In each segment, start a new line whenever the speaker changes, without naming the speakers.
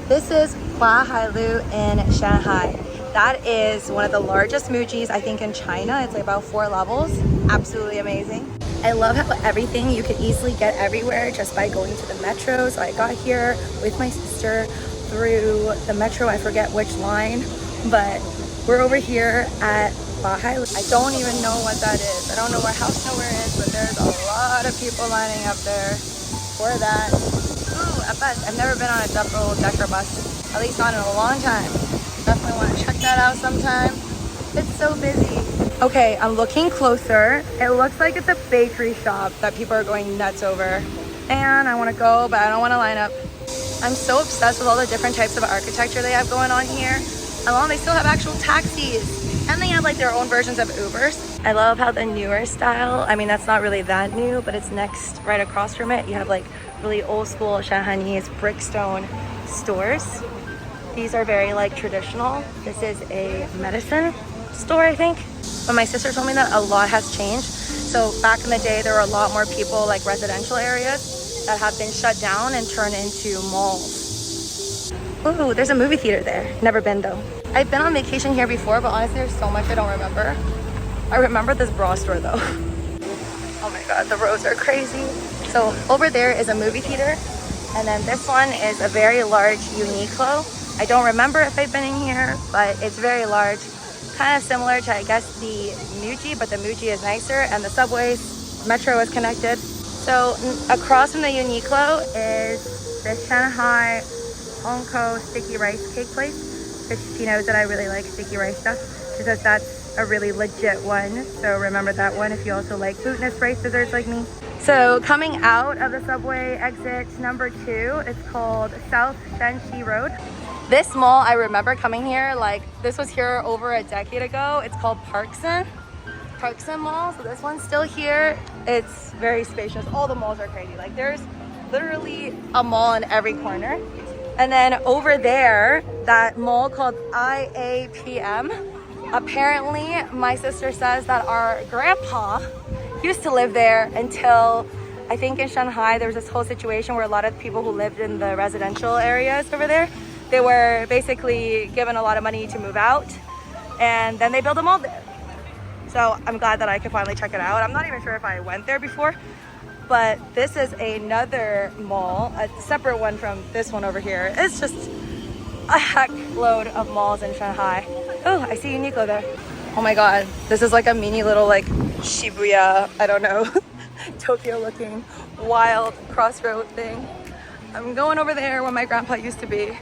This is Huaihailu in Shanghai. That is one of the largest Moojis, I think, in China. It's like about 4 levels. Absolutely amazing. I love how everything you could easily get everywhere just by going to the metro. So I got here with my sister through the metro. I forget which line, but we're over here at Huaihailu. I don't even know what that is. I don't know where House Nowhere is, but there's a lot of people lining up there for that. Ooh, a bus. I've never been on a double-decker bus, at least not in a long time. Definitely want to check that out sometime. It's so busy. Okay, I'm looking closer. It looks like it's a bakery shop that people are going nuts over. And I want to go, but I don't want to line up. I'm so obsessed with all the different types of architecture they have going on here. And they still have actual taxis. And they have like their own versions of Ubers. I love how the newer style, I mean, that's not really that new, but it's next, right across from it. You have like really old school Shanghainese brickstone stores. These are very like traditional. This is a medicine store, I think. But my sister told me that a lot has changed. So back in the day, there were a lot more people, like residential areas that have been shut down and turned into malls. Ooh, there's a movie theater there. Never been though. I've been on vacation here before, but honestly, there's so much I don't remember. I remember this bra store though. Oh my God, the roads are crazy. So over there is a movie theater. And then this one is a very large Uniqlo. I don't remember if I've been in here, but it's very large. Kind of similar to, I guess, the Muji, but the Muji is nicer and the subways, metro is connected. So across from the Uniqlo is the Shanghai Hongkou sticky rice cake place. Because she knows that I really like sticky rice stuff. She says that's a really legit one. So remember that one if you also like glutinous rice desserts like me. So coming out of the subway exit number 2, it's called South Shanxi Road. This mall, I remember coming here, like this was here over a decade ago. It's called Parkson Mall. So this one's still here. It's very spacious. All the malls are crazy. Like there's literally a mall in every corner. And then over there, that mall called IAPM. Apparently, my sister says that our grandpa used to live there until, I think in Shanghai, there was this whole situation where a lot of people who lived in the residential areas over there, they were basically given a lot of money to move out, and then they built a mall there. So I'm glad that I could finally check it out. I'm not even sure if I went there before, but this is another mall, a separate one from this one over here. It's just a heck load of malls in Shanghai. Oh, I see Uniqlo there. Oh my God, this is like a mini little like Shibuya, I don't know, Tokyo looking wild crossroad thing. I'm going over there where my grandpa used to be.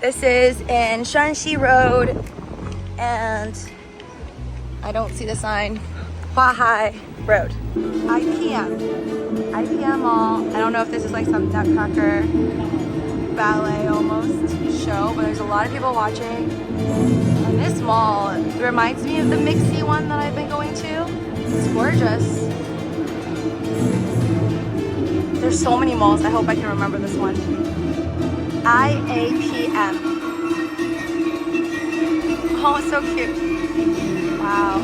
This is in Shanxi Road, and I don't see the sign. Huaihai Road. IPM Mall. I don't know if this is like some nutcracker ballet almost show, but there's a lot of people watching. And this mall, it reminds me of the MixC one that I've been going to. It's gorgeous. There's so many malls. I hope I can remember this one. IAPM. Oh, it's so cute. Wow.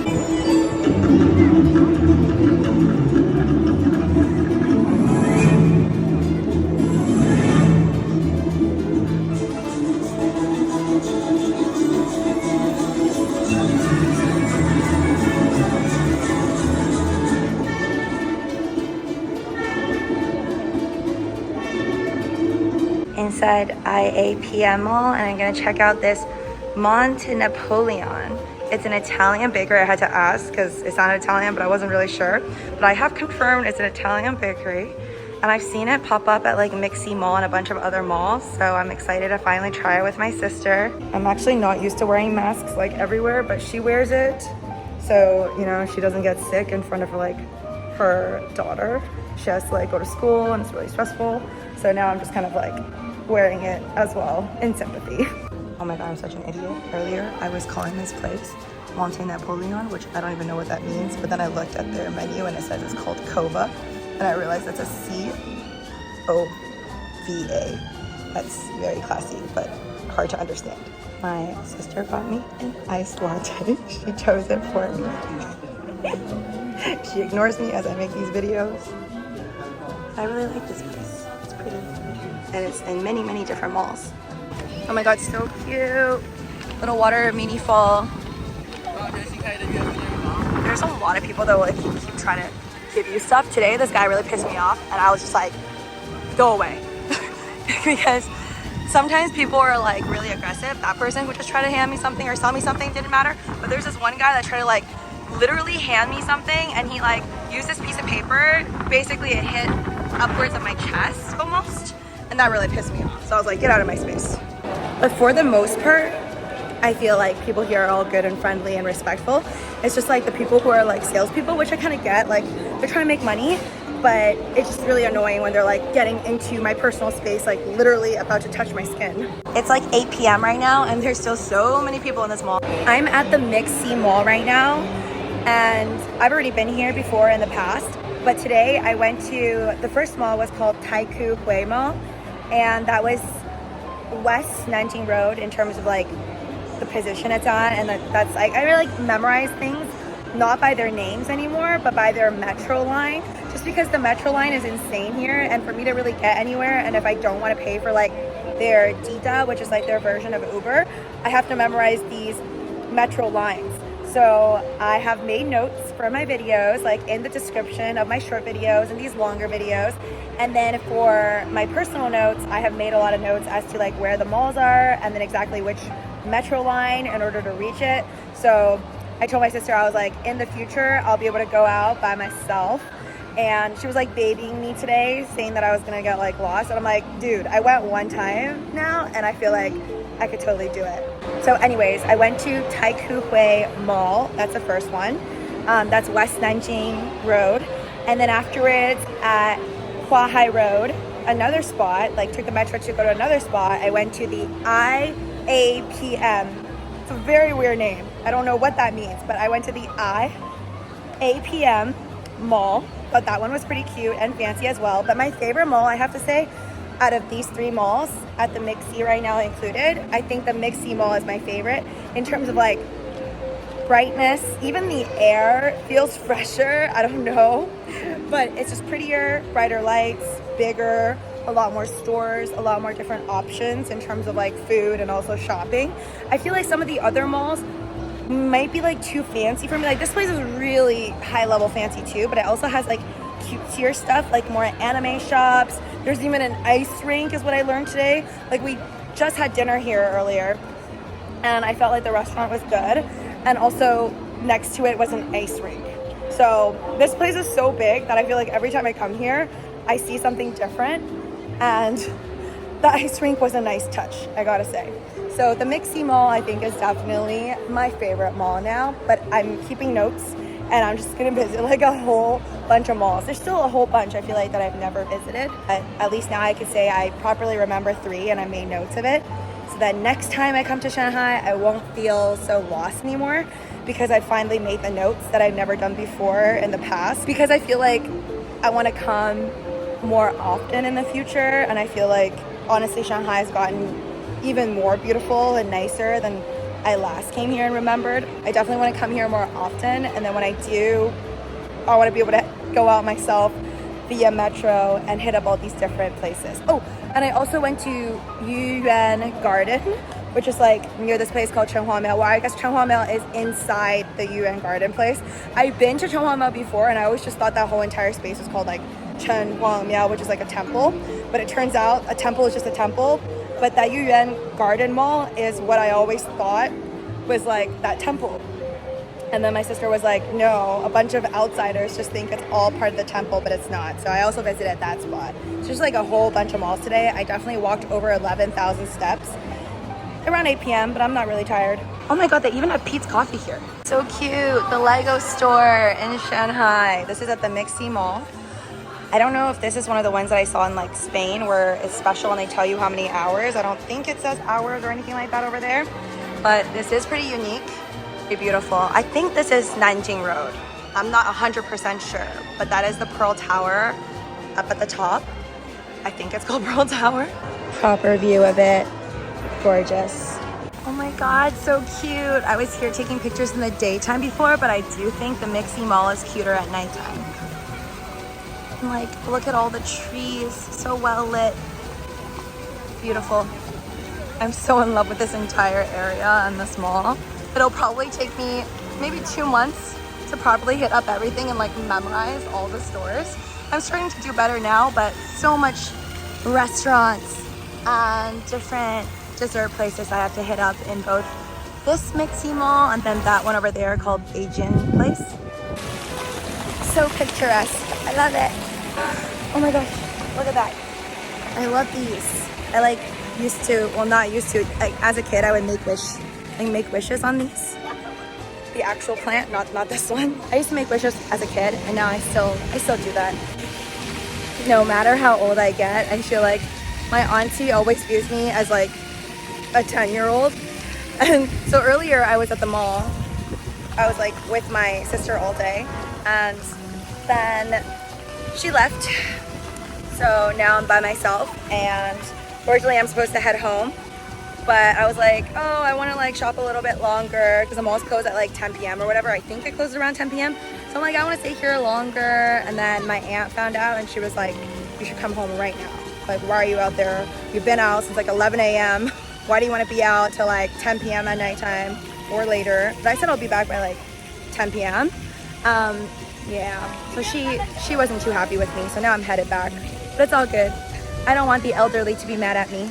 Inside IAPM Mall, and I'm gonna check out this Monte Napoleon. It's an Italian bakery. I had to ask because it sounded Italian, but I wasn't really sure. But I have confirmed it's an Italian bakery, and I've seen it pop up at like MixC Mall and a bunch of other malls. So I'm excited to finally try it with my sister. I'm actually not used to wearing masks like everywhere, but she wears it, so you know she doesn't get sick in front of like her daughter. She has to like go to school, and it's really stressful. So now I'm just kind of like wearing it as well in sympathy. Oh my God, I'm such an idiot. Earlier, I was calling this place Monte Napoleon, which I don't even know what that means, but then I looked at their menu and it says it's called Kova, and I realized that's a C-O-V-A. That's very classy, but hard to understand. My sister got me an iced latte. She chose it for me. She ignores me as I make these videos. I really like this place. It's pretty. And it's in many, many different malls. Oh my god, so cute. Little water mini fall. There's a lot of people that will like keep trying to give you stuff. Today, this guy really pissed me off, and I was just like, go away. Because sometimes people are like really aggressive. That person would just try to hand me something or sell me something, didn't matter. But there's this one guy that tried to like literally hand me something, and he like used this piece of paper. Basically, it hit upwards of my chest almost, and that really pissed me off. So I was like, get out of my space. But for the most part, I feel like people here are all good and friendly and respectful. It's just like the people who are like salespeople, which I kind of get, like they're trying to make money, but it's just really annoying when they're like getting into my personal space, like literally about to touch my skin. It's like 8 p.m. right now, and there's still so many people in this mall. I'm at the MixC mall right now, and I've already been here before in the past, but today I went to, the first mall was called Taikoo Hui Mall, and that was West Nanjing Road in terms of like the position it's on, and that's like, I really like memorize things not by their names anymore, but by their metro line, just because the metro line is insane here, and for me to really get anywhere, and if I don't want to pay for like their Dita, which is like their version of Uber, I have to memorize these metro lines. So I have made notes for my videos, like in the description of my short videos and these longer videos. And then for my personal notes, I have made a lot of notes as to like where the malls are and then exactly which metro line in order to reach it. So I told my sister, I was like, in the future, I'll be able to go out by myself. And she was like babying me today, saying that I was gonna get like lost. And I'm like, dude, I went one time now and I feel like I could totally do it. So anyways, I went to Taikoo Hui Mall. That's the first one. That's West Nanjing Road. And then afterwards at Huahai Road, another spot, like took the metro to go to another spot. I went to the IAPM. It's a very weird name. I don't know what that means, but I went to the IAPM mall. But that one was pretty cute and fancy as well. But my favorite mall, I have to say, out of these three malls, at the MixC right now included, I think the MixC mall is my favorite in terms of like brightness. Even the air feels fresher, I don't know, but it's just prettier, brighter lights, bigger, a lot more stores, a lot more different options in terms of like food and also shopping. I feel like some of the other malls might be like too fancy for me. Like this place is really high level fancy too, but it also has like cutesier stuff, like more anime shops. There's even an ice rink is what I learned today. Like we just had dinner here earlier and I felt like the restaurant was good, and also next to it was an ice rink. So this place is so big that I feel like every time I come here I see something different, and the ice rink was a nice touch, I gotta say. So the MixC mall I think is definitely my favorite mall now, but I'm keeping notes and I'm just gonna visit like a whole bunch of malls. There's still a whole bunch I feel like that I've never visited, but at least now I could say I properly remember 3 and I made notes of it, so that next time I come to Shanghai I won't feel so lost anymore, because I finally made the notes that I've never done before in the past, because I feel like I want to come more often in the future, and I feel like honestly Shanghai has gotten even more beautiful and nicer than I last came here and remembered. I definitely want to come here more often, and then when I do, I want to be able to go out myself via metro and hit up all these different places. Oh, and I also went to Yuan Garden, which is like near this place called Chenghua Miao, where I guess Chenghua Miao is inside the Yuan Garden place. I've been to Chenghua Miao before and I always just thought that whole entire space was called like Chenghua Miao, which is like a temple, but it turns out a temple is just a temple. But that Yuan Garden Mall is what I always thought was like that temple. And then my sister was like, no, a bunch of outsiders just think it's all part of the temple, but it's not. So I also visited that spot. It's just like a whole bunch of malls today. I definitely walked over 11,000 steps. Around 8 p.m., but I'm not really tired. Oh my god, they even have Pete's Coffee here. So cute, the Lego store in Shanghai. This is at the MixC Mall. I don't know if this is one of the ones that I saw in like Spain where it's special and they tell you how many hours. I don't think it says hours or anything like that over there, but this is pretty unique, pretty beautiful. I think this is Nanjing Road. I'm not 100% sure, but that is the Pearl Tower up at the top. I think it's called Pearl Tower. Proper view of it, gorgeous. Oh my god, so cute. I was here taking pictures in the daytime before, but I do think the MixC Mall is cuter at nighttime. And like, look at all the trees, so well lit. Beautiful. I'm so in love with this entire area and this mall. It'll probably take me maybe 2 months to properly hit up everything and like memorize all the stores. I'm starting to do better now, but so much restaurants and different dessert places I have to hit up in both this MixC mall and then that one over there called Beijing place. So picturesque. I love it. Oh my gosh, look at that. I love these. I like used to, well not used to, like as a kid I would make wishes on these. The actual plant, not this one. I used to make wishes as a kid and now I still do that. No matter how old I get, I feel like my auntie always views me as like a 10-year-old. And so earlier I was at the mall. I was like with my sister all day and then she left. So now I'm by myself and originally I'm supposed to head home. But I was like, oh, I want to like shop a little bit longer because the mall's closed at like 10 p.m. or whatever. I think it closes around 10 p.m. So I'm like, I want to stay here longer. And then my aunt found out and she was like, you should come home right now. Like, why are you out there? You've been out since like 11 a.m. Why do you want to be out till like 10 p.m. at nighttime or later? But I said I'll be back by like 10 p.m. Yeah, so she wasn't too happy with me. So now I'm headed back, but it's all good. I don't want the elderly to be mad at me.